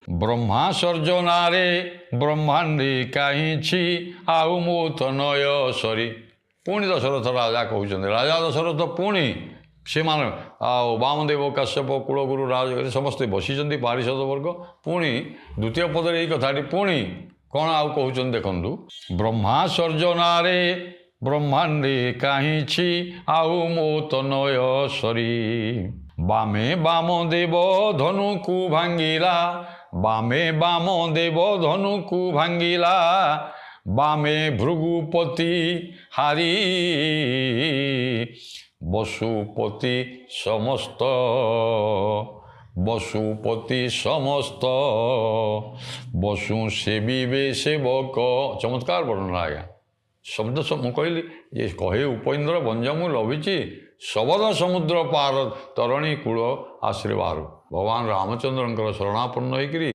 ବ୍ରହ୍ମା ସର୍ଜନାରେ ବ୍ରହ୍ମାଣ୍ଡେ କାହିଁଛି ଆଉ ମୋ ତନୟ ସରି। ପୁଣି ଦଶରଥ ରାଜା କହୁଛନ୍ତି। ରାଜା ଦଶରଥ ପୁଣି ସେମାନେ ଆଉ ବାମଦେବ କାଶ୍ୟପ କୁଳଗୁରୁ ରାଜଗିରି ସମସ୍ତେ ବସିଛନ୍ତି ପାରିଷଦ ବର୍ଗ। ପୁଣି ଦ୍ୱିତୀୟ ପଦରେ ଏଇ କଥାଟି ପୁଣି କ'ଣ ଆଉ କହୁଛନ୍ତି ଦେଖନ୍ତୁ। ବ୍ରହ୍ମା ସର୍ଜନାରେ ବ୍ରହ୍ମାଣ୍ଡେ କାହିଁଛି ଆଉ ମୋ ତନୟ ସରି। ବାମେ ବାମଦେବ ଧନୁକୁ ଭାଙ୍ଗିଲା, ବାମେ ବାମଦେବ ଧନୁକୁ ଭାଙ୍ଗିଲା, ବାମେ ଭୃଗୁପତି ହାରି ବସୁପତି ସମସ୍ତ, ବସୁପତି ସମସ୍ତ ବସୁ ସେବିବେ ସେବକ। ଚମତ୍କାର ବର୍ଣ୍ଣନା ଆଜ୍ଞା। ଶବ୍ଦ ମୁଁ କହିଲି ଯେ କହେ ଉପଇନ୍ଦ୍ର ବଞ୍ଜ ମୁଁ ଲଭିଛି, ଶବଦ ସମୁଦ୍ର ପାର ତରଣୀ କୂଳ ଆଶ୍ରେ ବାହାରୁ। ଭଗବାନ ରାମଚନ୍ଦ୍ରଙ୍କର ଶରଣାପନ୍ନ ହେଇକିରି